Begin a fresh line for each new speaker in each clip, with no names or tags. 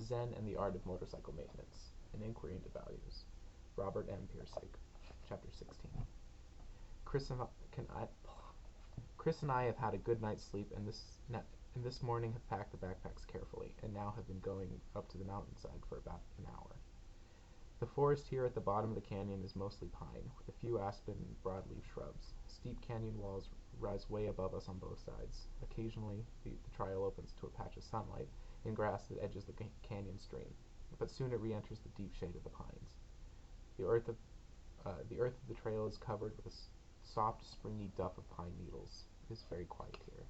Zen and the Art of Motorcycle Maintenance, An Inquiry into Values. Robert M. Persig, Chapter 16. Chris and I have had a good night's sleep, and this morning have packed the backpacks carefully, and now have been going up to the mountainside for about an hour. The forest here at the bottom of the canyon is mostly pine, with a few aspen and broadleaf shrubs. Steep canyon walls rise way above us on both sides. Occasionally, the trail opens to a patch of sunlight and grass that edges the canyon stream, but soon it re-enters the deep shade of the pines. The earth of the trail is covered with a soft, springy duff of pine needles. It is very quiet here.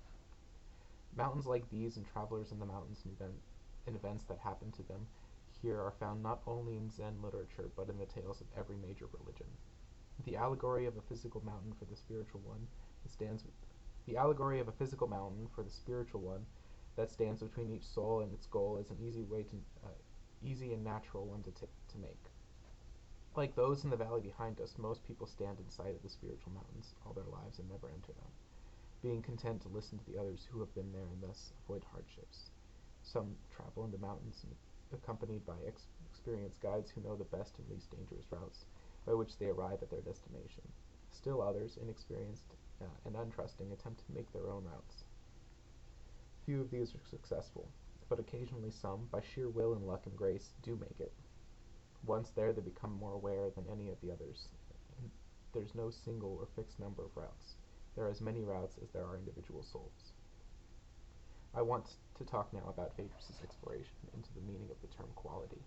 Mountains like these and travelers in the mountains and events that happen to them here are found not only in Zen literature, but in the tales of every major religion. The allegory of a physical mountain for the spiritual one that stands between each soul and its goal is an easy and natural one to make. Like those in the valley behind us, most people stand in sight of the spiritual mountains all their lives and never enter them, being content to listen to the others who have been there and thus avoid hardships. Some travel in the mountains accompanied by experienced guides who know the best and least dangerous routes by which they arrive at their destination. Still others, inexperienced and untrusting, attempt to make their own routes. Few of these are successful, but occasionally some, by sheer will and luck and grace, do make it. Once there, they become more aware than any of the others. There's no single or fixed number of routes. There are as many routes as there are individual souls. I want to talk now about Phaedrus' exploration into the meaning of the term quality,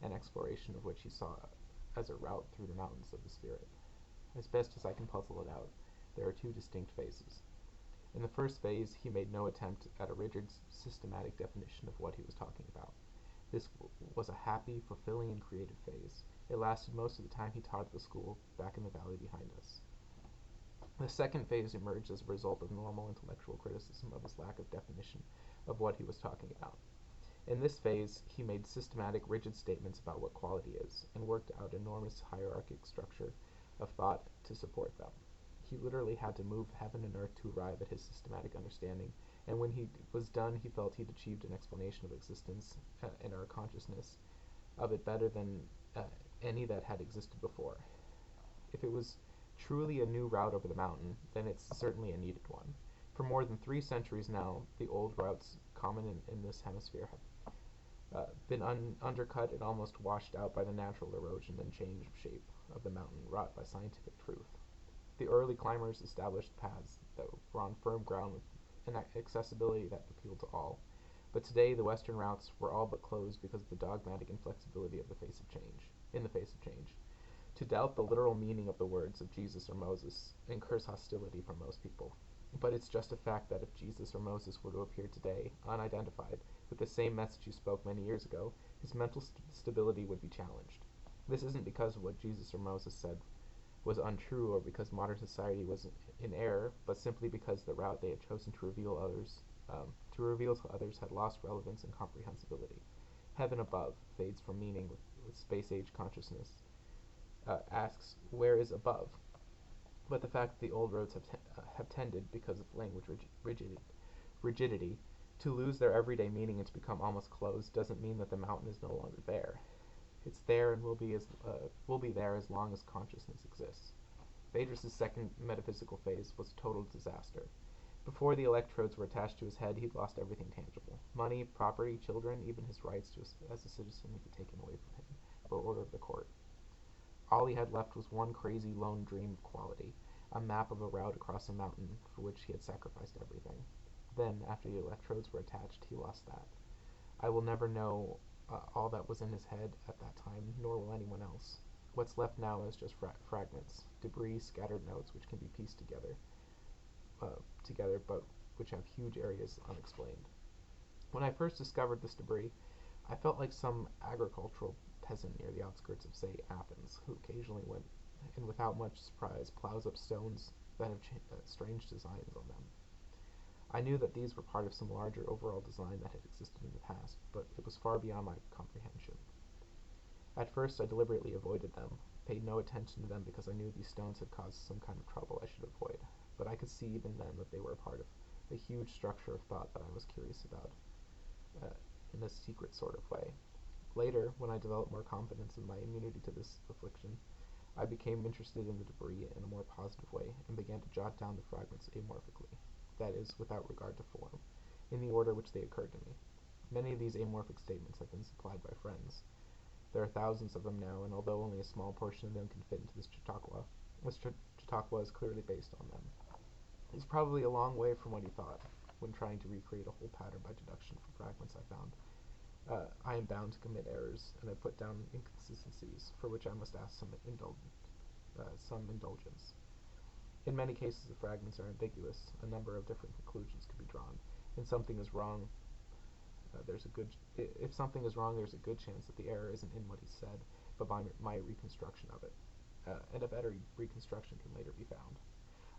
an exploration of which he saw as a route through the mountains of the spirit. As best as I can puzzle it out, there are two distinct phases. In the first phase, he made no attempt at a rigid, systematic definition of what he was talking about. This was a happy, fulfilling, and creative phase. It lasted most of the time he taught at the school back in the valley behind us. The second phase emerged as a result of normal intellectual criticism of his lack of definition of what he was talking about. In this phase, he made systematic, rigid statements about what quality is, and worked out enormous hierarchic structure of thought to support them. He literally had to move heaven and earth to arrive at his systematic understanding, and when he was done, he felt he'd achieved an explanation of existence and our consciousness of it better than any that had existed before. If it was truly a new route over the mountain, then it's certainly a needed one. For more than 3 centuries now, the old routes common in this hemisphere have been undercut and almost washed out by the natural erosion and change of shape of the mountain wrought by scientific truth. The early climbers established paths that were on firm ground with an accessibility that appealed to all. But today the western routes were all but closed because of the dogmatic inflexibility in the face of change. To doubt the literal meaning of the words of Jesus or Moses incurs hostility from most people. But it's just a fact that if Jesus or Moses were to appear today, unidentified, with the same message he spoke many years ago, his mental stability would be challenged. This isn't because of what Jesus or Moses said was untrue or because modern society was in error, but simply because the route they had chosen to reveal to others had lost relevance and comprehensibility. Heaven above fades from meaning with space-age consciousness. Asks, where is above? But the fact that the old roads have tended, because of language rigidity, to lose their everyday meaning and to become almost closed doesn't mean that the mountain is no longer there. It's there and will be there as long as consciousness exists. Phaedrus' second metaphysical phase was a total disaster. Before the electrodes were attached to his head, he'd lost everything tangible. Money, property, children, even his rights as a citizen had been taken away from him by order of the court. All he had left was one crazy lone dream of quality, a map of a route across a mountain for which he had sacrificed everything. Then, after the electrodes were attached, he lost that. I will never know all that was in his head at that time, nor will anyone else. What's left now is just fragments, debris, scattered notes which can be pieced together, but which have huge areas unexplained. When I first discovered this debris, I felt like some agricultural peasant near the outskirts of, say, Athens, who occasionally went and without much surprise plows up stones that have strange designs on them. I knew that these were part of some larger overall design that had existed in the past, but it was far beyond my comprehension. At first I deliberately avoided them, paid no attention to them because I knew these stones had caused some kind of trouble I should avoid, but I could see even then that they were a part of a huge structure of thought that I was curious about, in a secret sort of way. Later, when I developed more confidence in my immunity to this affliction, I became interested in the debris in a more positive way and began to jot down the fragments amorphically, that is, without regard to form, in the order which they occurred to me. Many of these amorphic statements have been supplied by friends. There are thousands of them now, and although only a small portion of them can fit into this Chautauqua is clearly based on them. He's probably a long way from what he thought when trying to recreate a whole pattern by deduction from fragments I found. I am bound to commit errors, and I put down inconsistencies for which I must ask some indulgence. In many cases, the fragments are ambiguous. A number of different conclusions can be drawn, and something is wrong. If something is wrong, there's a good chance that the error isn't in what he said, but by my reconstruction of it. And a better reconstruction can later be found.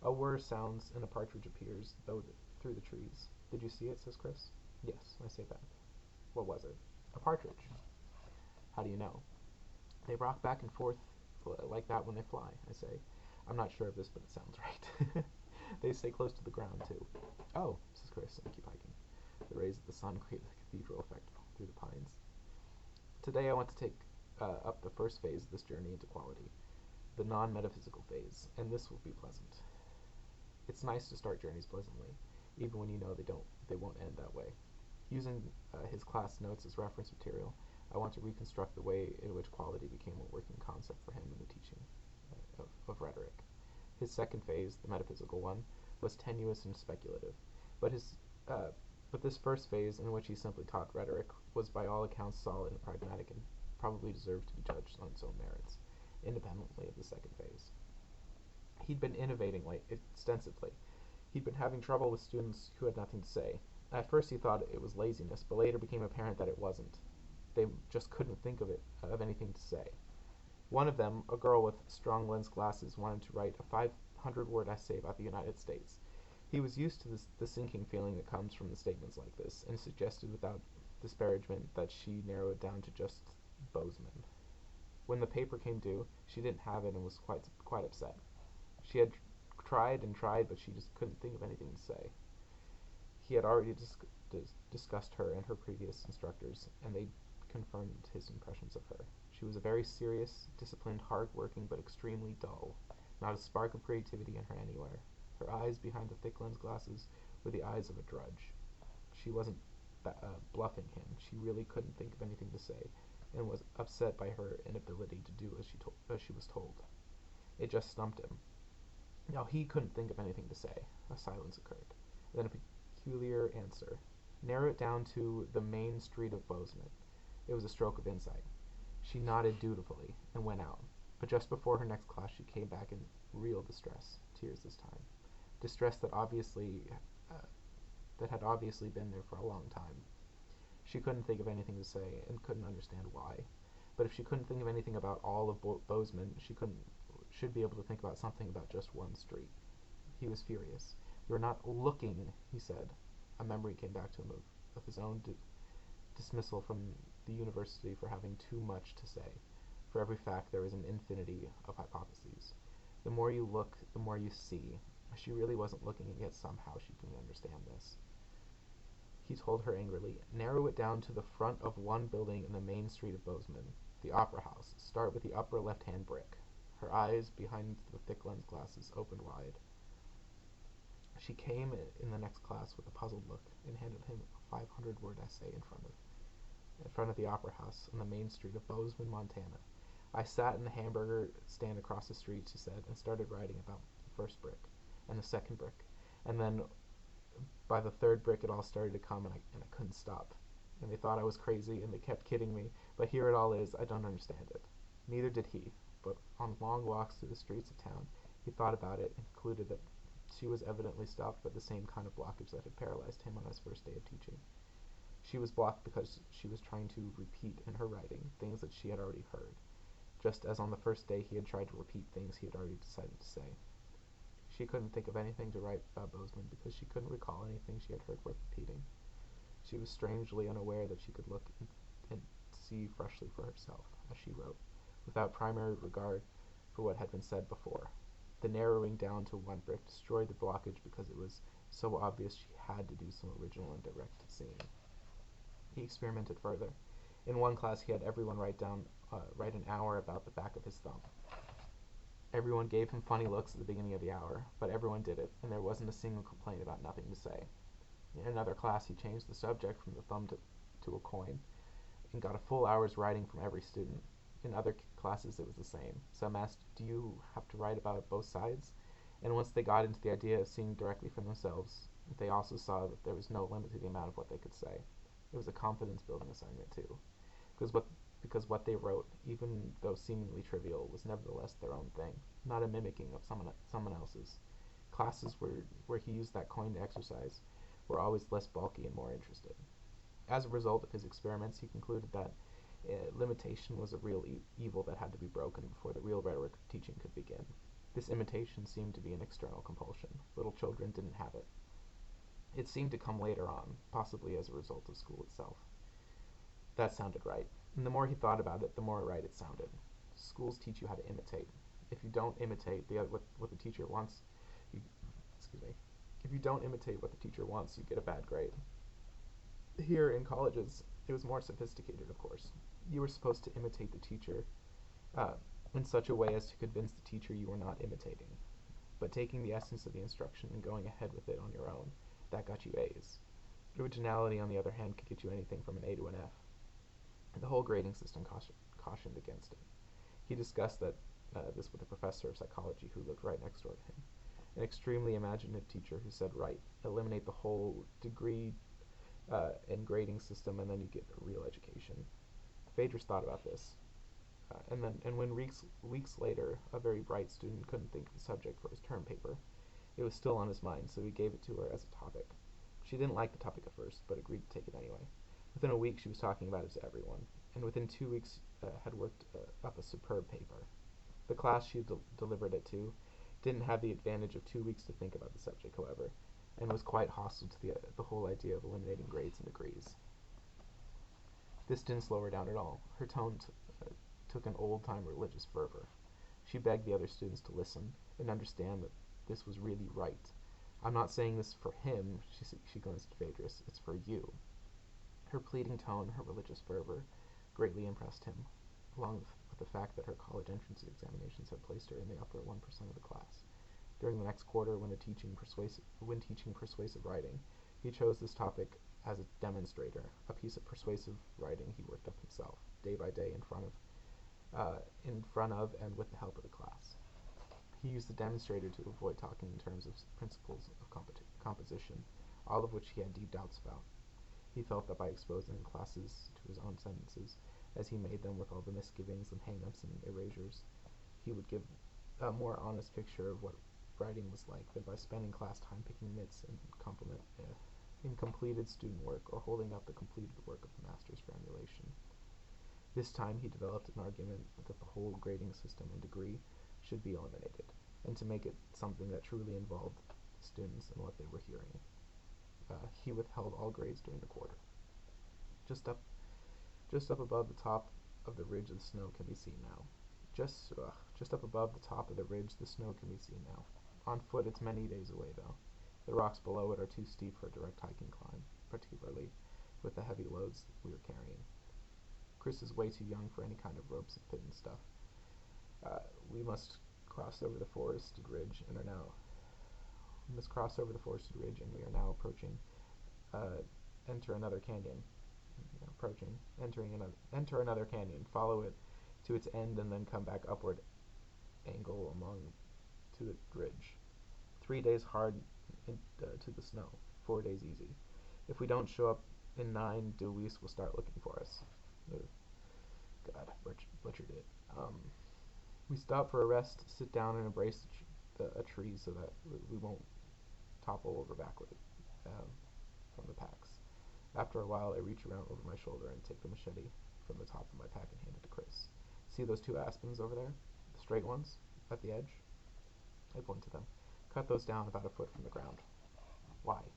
A whir sounds and a partridge appears through the trees. Did you see it? Says Chris. Yes, I say back. What was it? A partridge. How do you know? They rock back and forth like that when they fly, I say. I'm not sure of this, but it sounds right. They stay close to the ground, too. Oh, says Chris, and keep hiking. The rays of the sun create a cathedral effect through the pines. Today I want to take up the first phase of this journey into quality, the non-metaphysical phase, and this will be pleasant. It's nice to start journeys pleasantly, even when you know they won't end that way. Using his class notes as reference material, I want to reconstruct the way in which quality became a working concept for him in the teaching of rhetoric. His second phase, the metaphysical one, was tenuous and speculative, but this first phase, in which he simply taught rhetoric, was by all accounts solid and pragmatic and probably deserved to be judged on its own merits, independently of the second phase. He'd been innovating extensively. He'd been having trouble with students who had nothing to say. At first he thought it was laziness, but later became apparent that it wasn't. They just couldn't think of anything to say. One of them, a girl with strong lens glasses, wanted to write a 500-word essay about the United States. He was used to the sinking feeling that comes from the statements like this, and suggested without disparagement that she narrow it down to just Bozeman. When the paper came due, she didn't have it and was quite upset. She had tried and tried, but she just couldn't think of anything to say. He had already discussed her and her previous instructors, and they confirmed his impressions of her. She was a very serious, disciplined, hard-working, but extremely dull. Not a spark of creativity in her anywhere. Her eyes behind the thick lens glasses were the eyes of a drudge. She wasn't bluffing him. She really couldn't think of anything to say, and was upset by her inability to do as she was told. It just stumped him. Now he couldn't think of anything to say. A silence occurred. Then a peculiar answer. Narrow it down to the main street of Bozeman. It was a stroke of insight. She nodded dutifully and went out. But just before her next class she came back in real distress, tears this time. Distress that had obviously been there for a long time. She couldn't think of anything to say and couldn't understand why. But if she couldn't think of anything about all of Bozeman, she should be able to think about something about just one street. He was furious. "You're not looking," he said. A memory came back to him of his own dismissal from the university for having too much to say. For every fact there is an infinity of hypotheses. The more you look, the more you see. She really wasn't looking, and yet somehow she didn't understand this. He told her angrily, "Narrow it down to the front of one building in the main street of Bozeman, the Opera House. Start with the upper left-hand brick." Her eyes, behind the thick lens glasses, opened wide. She came in the next class with a puzzled look and handed him a 500-word essay in front of the Opera House on the main street of Bozeman, Montana. "I sat in the hamburger stand across the street," she said, "and started writing about the first brick and the second brick, and then by the third brick it all started to come, and I couldn't stop. And they thought I was crazy, and they kept kidding me, but here it all is. I don't understand it." Neither did he, but on long walks through the streets of town he thought about it and concluded that she was evidently stopped by the same kind of blockage that had paralyzed him on his first day of teaching. She was blocked because she was trying to repeat in her writing things that she had already heard, just as on the first day he had tried to repeat things he had already decided to say. She couldn't think of anything to write about Bozeman because she couldn't recall anything she had heard worth repeating. She was strangely unaware that she could look and see freshly for herself, as she wrote, without primary regard for what had been said before. The narrowing down to one brick destroyed the blockage because it was so obvious she had to do some original and direct seeing. He experimented further. In one class, he had everyone write an hour about the back of his thumb. Everyone gave him funny looks at the beginning of the hour, but everyone did it, and there wasn't a single complaint about nothing to say. In another class, he changed the subject from the thumb to a coin, and got a full hour's writing from every student. In other classes, it was the same. Some asked, "Do you have to write about both sides?" And once they got into the idea of seeing directly for themselves, they also saw that there was no limit to the amount of what they could say. It was a confidence-building assignment, too, because what they wrote, even though seemingly trivial, was nevertheless their own thing, not a mimicking of someone else's. Classes where he used that coin to exercise were always less bulky and more interested. As a result of his experiments, he concluded that limitation was a real evil that had to be broken before the real rhetoric of teaching could begin. This imitation seemed to be an external compulsion. Little children didn't have it. It seemed to come later on, possibly as a result of school itself. That sounded right. And the more he thought about it, the more right it sounded. Schools teach you how to imitate. If you don't imitate what the teacher wants, you, excuse me, if you don't imitate what the teacher wants, you get a bad grade. Here in colleges, it was more sophisticated, of course. You were supposed to imitate the teacher uh, in such a way as to convince the teacher you were not imitating, but taking the essence of the instruction and going ahead with it on your own, that got you A's. Originality, on the other hand, could get you anything from an A to an F. The whole grading system cautioned against it. He discussed this with a professor of psychology who lived right next door to him, an extremely imaginative teacher who said, "Right, eliminate the whole degree and grading system, and then you get a real education." Phaedrus thought about this, and when weeks later a very bright student couldn't think of a subject for his term paper, it was still on his mind, so he gave it to her as a topic. She didn't like the topic at first, but agreed to take it anyway. Within a week, she was talking about it to everyone, and within 2 weeks had worked up a superb paper. The class she delivered it to didn't have the advantage of 2 weeks to think about the subject, however, and was quite hostile to the whole idea of eliminating grades and degrees. This didn't slow her down at all. Her tone took an old-time religious fervor. She begged the other students to listen and understand that this was really right. "I'm not saying this for him," she glanced at Phaedrus. "It's for you." Her pleading tone, her religious fervor, greatly impressed him, along with the fact that her college entrance examinations had placed her in the upper 1% of the class. During the next quarter, when teaching persuasive writing, he chose this topic as a demonstrator, a piece of persuasive writing he worked up himself, day by day, in front of and with the help of the class. He used the demonstrator to avoid talking in terms of principles of composition, all of which he had deep doubts about. He felt that by exposing the classes to his own sentences, as he made them with all the misgivings and hang-ups and erasures, he would give a more honest picture of what writing was like than by spending class time picking nits and in completed student work or holding up the completed work of the masters for emulation. This time he developed an argument that the whole grading system and degree should be eliminated, and to make it something that truly involved the students and what they were hearing. He withheld all grades during the quarter. Just up above the top of the ridge, the snow can be seen now. Just up above the top of the ridge, the snow can be seen now. On foot, it's many days away, though. The rocks below it are too steep for a direct hiking climb, particularly with the heavy loads we were carrying. Chris is way too young for any kind of ropes and fit and stuff. We must cross over the forested ridge and we are now approaching. Enter another canyon. Enter another canyon. Follow it to its end and then come back upward. Angle to the ridge. 3 days hard to the snow. 4 days easy. If we don't show up in 9, Deweese will start looking for us. God, butchered it. We stop for a rest, sit down and embrace a tree so that we won't topple over backward from the packs. After a while, I reach around over my shoulder and take the machete from the top of my pack and hand it to Chris. "See those 2 aspens over there? The straight ones? At the edge?" I point to them. "Cut those down about a foot from the ground." "Why?"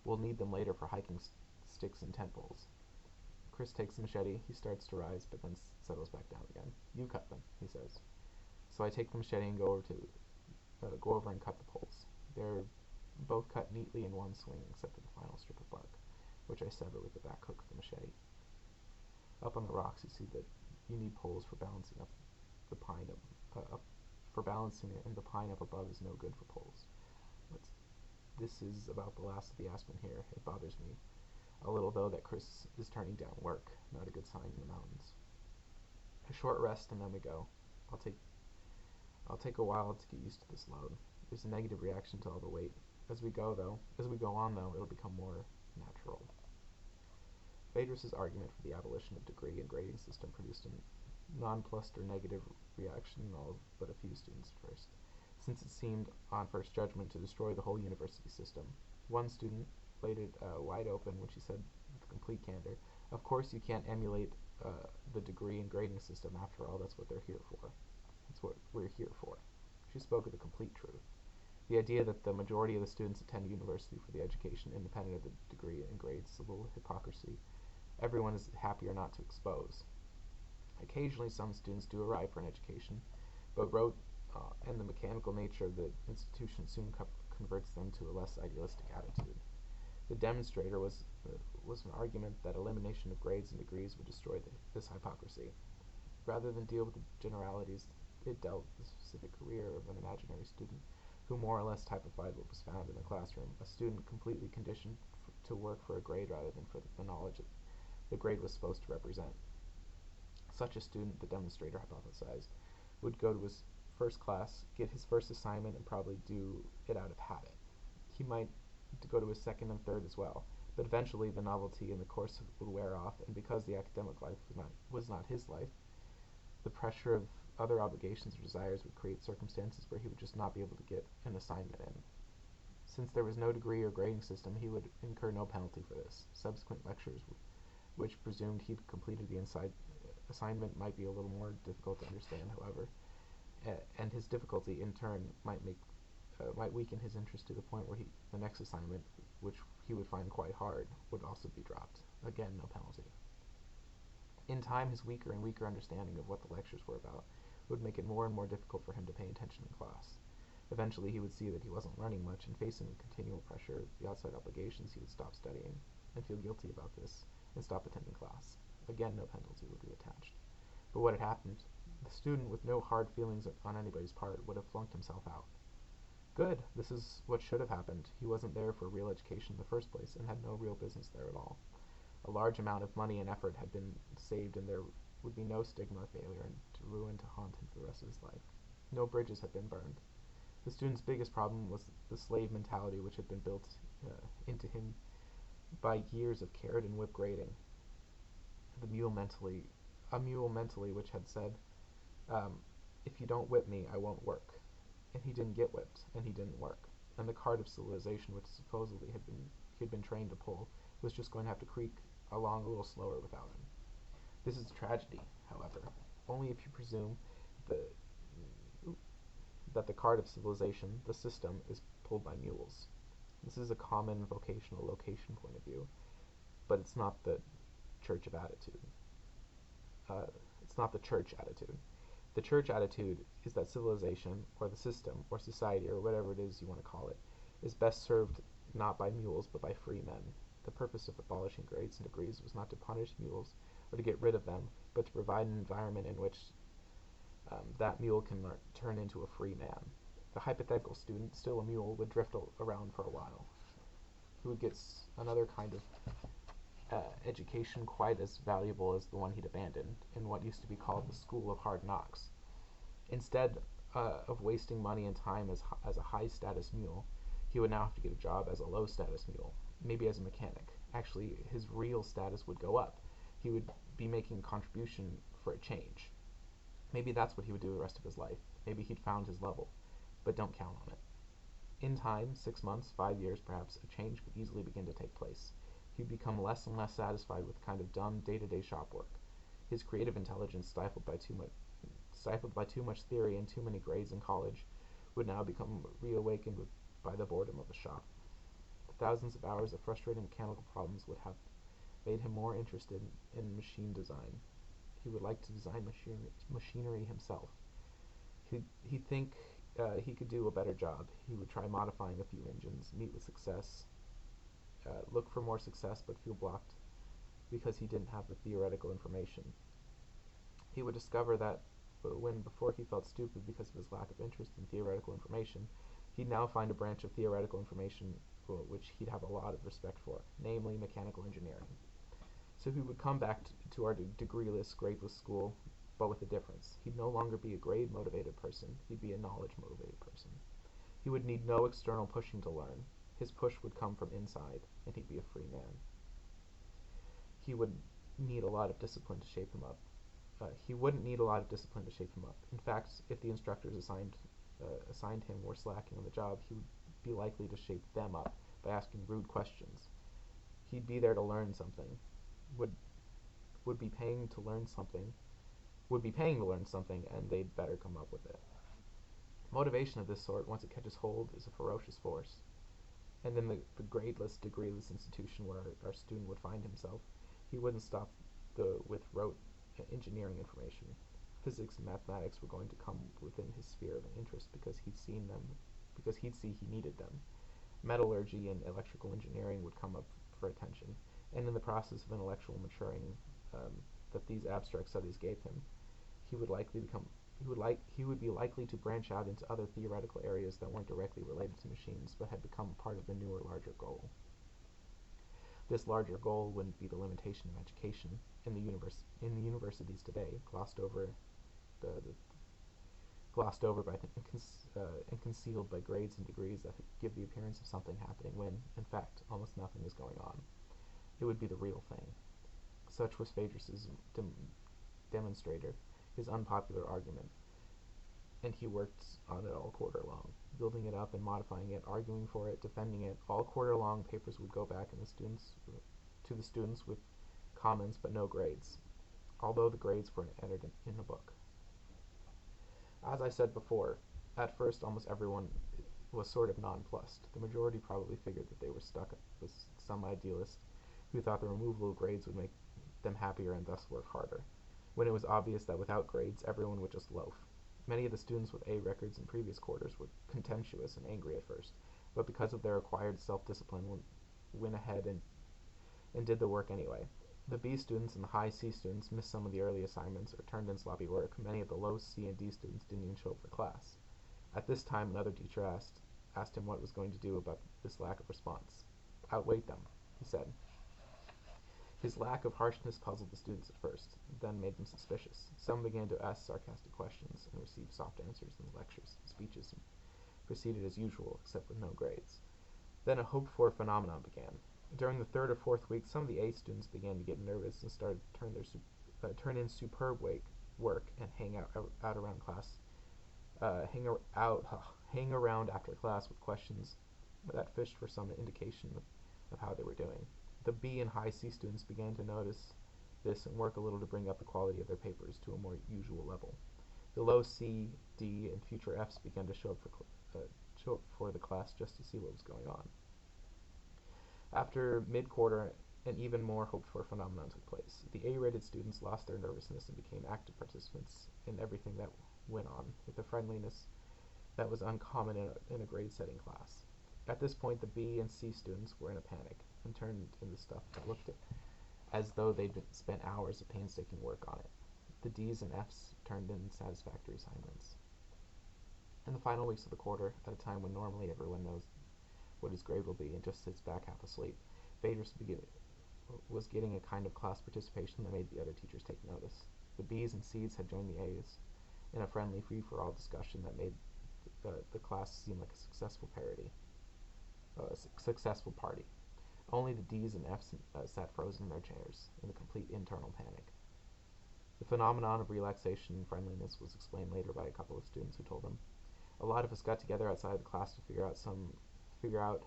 "We'll need them later for hiking sticks and tent poles." Chris takes the machete. He starts to rise, but then settles back down again. "You cut them," he says. So I take the machete and go over and cut the poles. They're both cut neatly in one swing, except for the final strip of bark, which I sever with the back hook of the machete. Up on the rocks, you see that you need poles for balancing up the pine up for balancing it, and the pine up above is no good for poles. What's, this is about the last of the aspen here. It bothers me a little, though, that Chris is turning down work. Not a good sign in the mountains. A short rest, and then we go. I'll take I'll take a while to get used to this load. There's a negative reaction to all the weight. As we go on, it'll become more natural. Phaedrus's argument for the abolition of degree and grading system produced a nonplussed or negative reaction in all but a few students at first, since it seemed, on first judgment, to destroy the whole university system. One student laid it wide open when she said, with complete candor, "Of course you can't emulate the degree and grading system. After all, that's what they're here for. That's what we're here for." She spoke of the complete truth. The idea that the majority of the students attend university for the education independent of the degree and grades is a little hypocrisy everyone is happy or not to expose. Occasionally some students do arrive for an education, but rote and the mechanical nature of the institution soon converts them to a less idealistic attitude. The demonstrator was an argument that elimination of grades and degrees would destroy this hypocrisy. Rather than deal with the generalities, it dealt with the specific career of an imaginary student who more or less typified what was found in the classroom, a student completely conditioned to work for a grade rather than for the knowledge the grade was supposed to represent. Such a student, the demonstrator hypothesized, would go to his first class, get his first assignment, and probably do it out of habit. He might go to his second and third as well, but eventually the novelty in the course would wear off, and because the academic life was not his life, the pressure of other obligations or desires would create circumstances where he would just not be able to get an assignment in. Since there was no degree or grading system, he would incur no penalty for this. Subsequent lectures, which presumed he'd completed the assignment, might be a little more difficult to understand, however, and his difficulty in turn might weaken his interest to the point where the next assignment, which he would find quite hard, would also be dropped. Again, no penalty. In time, his weaker and weaker understanding of what the lectures were about would make it more and more difficult for him to pay attention in class. Eventually, he would see that he wasn't learning much, and facing the continual pressure of the outside obligations, he would stop studying and feel guilty about this and stop attending class. Again, no penalty would be attached. But what had happened? The student, with no hard feelings on anybody's part, would have flunked himself out. Good, this is what should have happened. He wasn't there for real education in the first place and had no real business there at all. A large amount of money and effort had been saved, and there would be no stigma of failure and to ruin to haunt him for the rest of his life. No bridges had been burned. The student's biggest problem was the slave mentality which had been built into him by years of carrot and whip grading. A mule mentally which had said, if you don't whip me, I won't work. And he didn't get whipped, and he didn't work. And the cart of civilization, which supposedly he had been trained to pull, was just going to have to creak along a little slower without him. This is a tragedy, however, only if you presume that the cart of civilization, the system, is pulled by mules. This is a common vocational location point of view, but it's not the church of attitude. It's not the church attitude. The church attitude is that civilization, or the system, or society, or whatever it is you want to call it, is best served not by mules, but by free men. The purpose of abolishing grades and degrees was not to punish mules or to get rid of them, but to provide an environment in which that mule can turn into a free man. The hypothetical student, still a mule, would drift around for a while. He would get another kind of education quite as valuable as the one he'd abandoned in what used to be called the School of Hard Knocks. Instead of wasting money and time as a high-status mule, he would now have to get a job as a low-status mule, maybe as a mechanic. Actually, his real status would go up. He would be making a contribution for a change. Maybe that's what he would do the rest of his life. Maybe he'd found his level, but don't count on it. In time, 6 months, 5 years perhaps, a change could easily begin to take place. He'd become less and less satisfied with kind of dumb day-to-day shop work. His creative intelligence, stifled by too much theory and too many grades in college, would now become reawakened by the boredom of the shop. The thousands of hours of frustrating mechanical problems would have made him more interested in machine design. He would like to design machinery himself. He'd think he could do a better job. He would try modifying a few engines, meet with success, look for more success, but feel blocked because he didn't have the theoretical information. He would discover that when before he felt stupid because of his lack of interest in theoretical information, he'd now find a branch of theoretical information which he'd have a lot of respect for, namely mechanical engineering. So he would come back to our degreeless, gradeless school, but with a difference. He'd no longer be a grade-motivated person, he'd be a knowledge-motivated person. He would need no external pushing to learn. His push would come from inside, and he'd be a free man. He would need a lot of discipline to shape him up. He wouldn't need a lot of discipline to shape him up. In fact, if the instructors assigned him were slacking on the job, he would be likely to shape them up by asking rude questions. He'd be there to learn something, would be paying to learn something, and they'd better come up with it. Motivation of this sort, once it catches hold, is a ferocious force. And in the gradeless, degreeless institution where our student would find himself, he wouldn't stop with rote engineering information. Physics and mathematics were going to come within his sphere of interest because he'd see he needed them. Metallurgy and electrical engineering would come up for attention, and in the process of intellectual maturing that these abstract studies gave him, he would be likely to branch out into other theoretical areas that weren't directly related to machines, but had become part of the newer, larger goal. This larger goal wouldn't be the limitation of education in the universities today, glossed over and concealed by grades and degrees that give the appearance of something happening when, in fact, almost nothing is going on. It would be the real thing. Such was Phaedrus's demonstrator, his unpopular argument, and he worked on it all quarter long, building it up and modifying it, arguing for it, defending it. All quarter long, papers would go back to the students with comments but no grades, although the grades were entered in a book. As I said before, at first almost everyone was sort of nonplussed. The majority probably figured that they were stuck with some idealist who thought the removal of grades would make them happier and thus work harder, when it was obvious that without grades everyone would just loaf. Many of the students with A records in previous quarters were contemptuous and angry at first, but because of their acquired self-discipline went ahead and did the work anyway. The B students and the high C students missed some of the early assignments or turned in sloppy work. Many of the low C and D students didn't even show up for class. At this time, another teacher asked him what was going to do about this lack of response. "Outweight them," he said. His lack of harshness puzzled the students at first, then made them suspicious. Some began to ask sarcastic questions and receive soft answers in the lectures. Speeches proceeded as usual, except with no grades. Then a hoped-for phenomenon began. During the third or fourth week, some of the A students began to get nervous and started to turn in superb work and hang around class, hang around after class with questions that fished for some indication of how they were doing. The B and high C students began to notice this and work a little to bring up the quality of their papers to a more usual level. The low C, D, and future Fs began to show up for the class just to see what was going on. After mid-quarter, an even more hoped-for phenomenon took place. The A-rated students lost their nervousness and became active participants in everything that went on, with a friendliness that was uncommon in a grade-setting class. At this point, the B and C students were in a panic and turned in the stuff that looked as though they'd spent hours of painstaking work on it. The D's and F's turned in satisfactory assignments. In the final weeks of the quarter, at a time when normally everyone knows what his grade will be and just sits back half asleep, Phaedrus was getting a kind of class participation that made the other teachers take notice. The B's and C's had joined the A's in a friendly free-for-all discussion that made the class seem like a successful party. Only the D's and F's sat frozen in their chairs, in a complete internal panic. The phenomenon of relaxation and friendliness was explained later by a couple of students who told them, "A lot of us got together outside of the class to figure out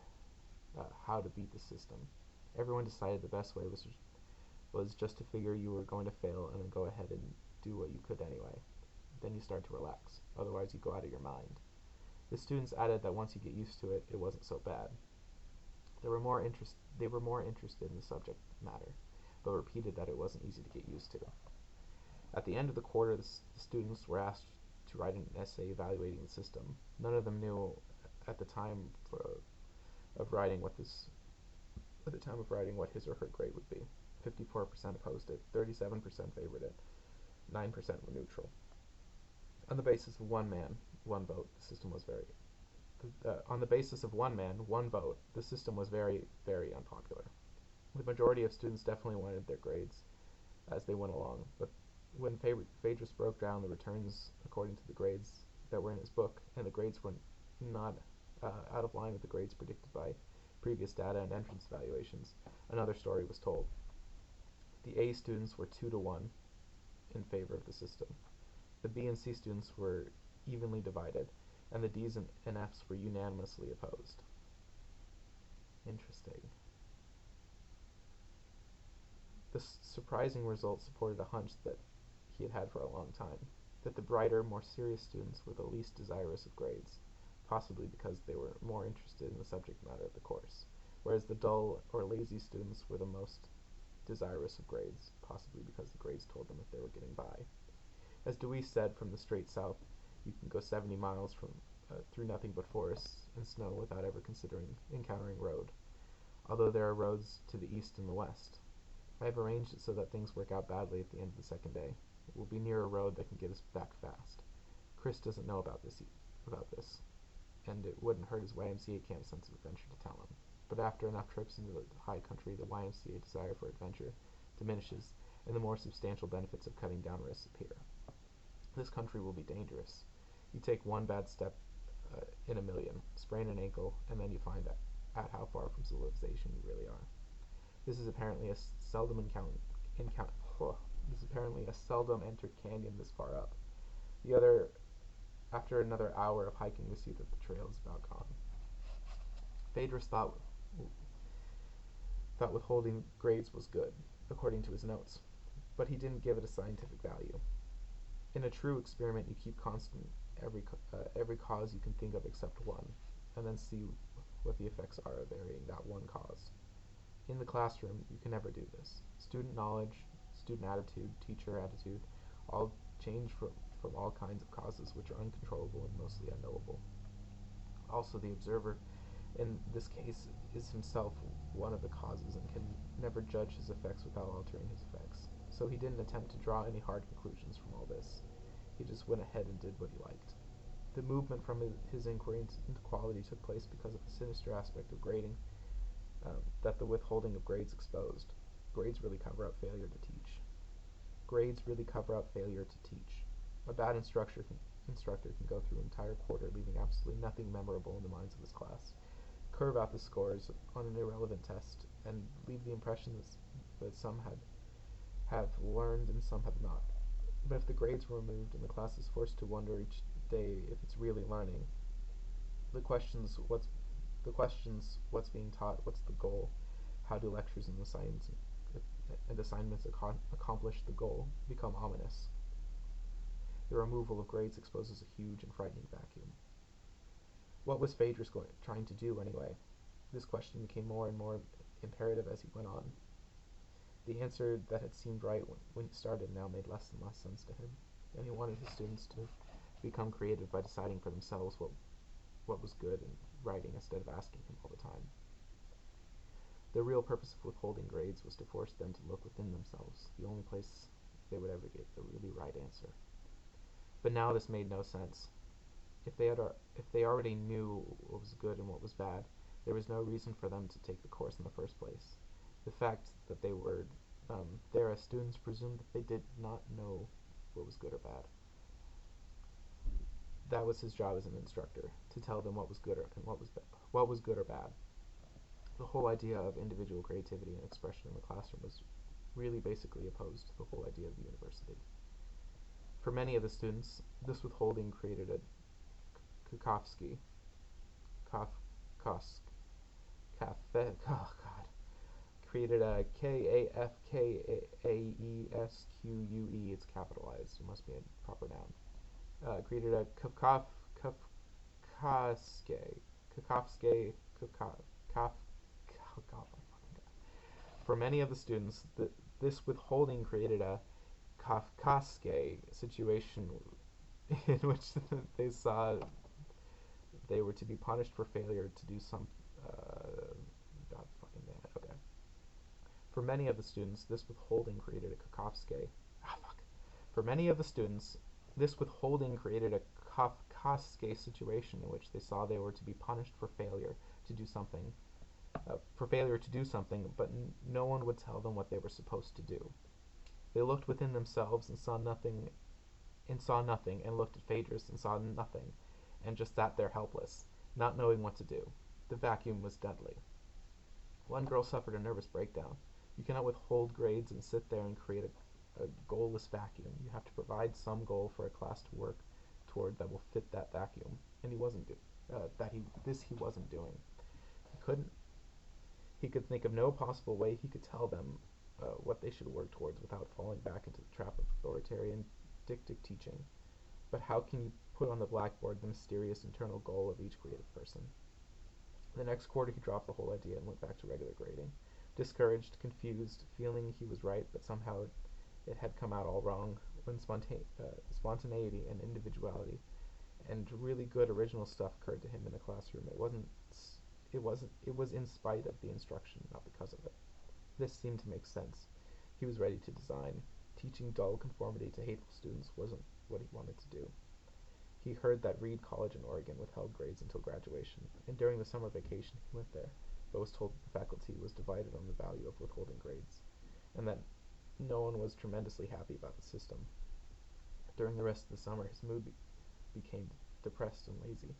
how to beat the system. Everyone decided the best way was just to figure you were going to fail and then go ahead and do what you could anyway. Then you start to relax. Otherwise you go out of your mind." The students added that once you get used to it, it wasn't so bad. They were more interested in the subject matter, but repeated that it wasn't easy to get used to. At the end of the quarter, the students were asked to write an essay evaluating the system. None of them knew at the time of writing what his or her grade would be. 54% opposed it, 37% favored it, 9% were neutral. On the basis of one man, one vote, the system was very on the basis of one man, one vote, the system was very, very unpopular. The majority of students definitely wanted their grades as they went along, but when Phaedrus broke down the returns according to the grades that were in his book, and the grades were not out of line with the grades predicted by previous data and entrance evaluations, another story was told. The A students were 2-1 in favor of the system. The B and C students were evenly divided, and the D's and F's were unanimously opposed. Interesting. This surprising result supported a hunch that he had for a long time, that the brighter, more serious students were the least desirous of grades, possibly because they were more interested in the subject matter of the course, whereas the dull or lazy students were the most desirous of grades, possibly because the grades told them if they were getting by. As Dewey said, from the straight south, you can go 70 miles through nothing but forests and snow without ever encountering road, although there are roads to the east and the west. I have arranged it so that things work out badly at the end of the second day. It will be near a road that can get us back fast. Chris doesn't know about this, and it wouldn't hurt his YMCA camp sense of adventure to tell him. But after enough trips into the high country, the YMCA desire for adventure diminishes, and the more substantial benefits of cutting down risks appear. This country will be dangerous. You take one bad step in a million, sprain an ankle, and then you find out how far from civilization you really are. This is apparently a seldom entered canyon this far up. After another hour of hiking, we see that the trail is about gone. Phaedrus thought withholding grades was good, according to his notes, but he didn't give it a scientific value. In a true experiment, you keep constant every cause you can think of except one, and then see what the effects are of varying that one cause. In the classroom, you can never do this. Student knowledge, student attitude, teacher attitude, all change from all kinds of causes which are uncontrollable and mostly unknowable. Also, the observer, in this case, is himself one of the causes and can never judge his effects without altering his effects. So he didn't attempt to draw any hard conclusions from all this. He just went ahead and did what he liked. The movement from his inquiry into quality took place because of the sinister aspect of grading that the withholding of grades exposed. Grades really cover up failure to teach. Grades really cover up failure to teach. A bad instructor can go through an entire quarter leaving absolutely nothing memorable in the minds of his class, curve out the scores on an irrelevant test, and leave the impression that some have learned and some have not. But if the grades were removed and the class is forced to wonder each day if it's really learning, the questions what's being taught, what's the goal, how do lectures and assignments accomplish the goal, become ominous. The removal of grades exposes a huge and frightening vacuum. What was Phaedrus trying to do anyway? This question became more and more imperative as he went on. The answer that had seemed right when he started now made less and less sense to him, and he wanted his students to become creative by deciding for themselves what was good in writing instead of asking him all the time. The real purpose of withholding grades was to force them to look within themselves, the only place they would ever get the really right answer. But now this made no sense. If they already knew what was good and what was bad, there was no reason for them to take the course in the first place. The fact that they were there as students presumed that they did not know what was good or bad. That was his job as an instructor, to tell them what was good and what was good or bad. The whole idea of individual creativity and expression in the classroom was really basically opposed to the whole idea of the university. For many of the students, this withholding created a created a Kafkaesque, it's capitalized, it must be a proper noun. Created a For many of the students, this withholding created a Kafkaesque situation in which they saw they were to be punished for failure to do some For many of the students, this withholding created a Kafkaesque. For many of the students, this withholding created a Kafkaesque situation in which they saw they were to be punished for failure to do something, but no one would tell them what they were supposed to do. They looked within themselves and saw nothing, and looked at Phaedrus and saw nothing, and just sat there helpless, not knowing what to do. The vacuum was deadly. One girl suffered a nervous breakdown. You cannot withhold grades and sit there and create a goalless vacuum. You have to provide some goal for a class to work toward that will fit that vacuum. And he wasn't he wasn't doing. He couldn't. He could think of no possible way he could tell them what they should work towards without falling back into the trap of authoritarian didactic teaching. But how can you put on the blackboard the mysterious internal goal of each creative person? The next quarter he dropped the whole idea and went back to regular grading. Discouraged, confused, feeling he was right, but somehow it had come out all wrong, when spontaneity and individuality and really good original stuff occurred to him in the classroom. It was in spite of the instruction, not because of it. This seemed to make sense. He was ready to design. Teaching dull conformity to hateful students wasn't what he wanted to do. He heard that Reed College in Oregon withheld grades until graduation, and during the summer vacation he went there, but was told that the faculty was divided on the value of withholding grades, and that no one was tremendously happy about the system. During the rest of the summer, his mood became depressed and lazy.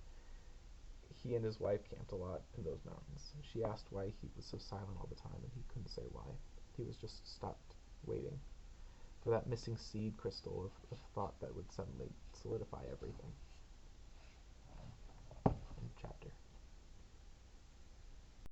He and his wife camped a lot in those mountains. She asked why he was so silent all the time, and he couldn't say why. He was just stopped, waiting for that missing seed crystal of thought that would suddenly solidify everything.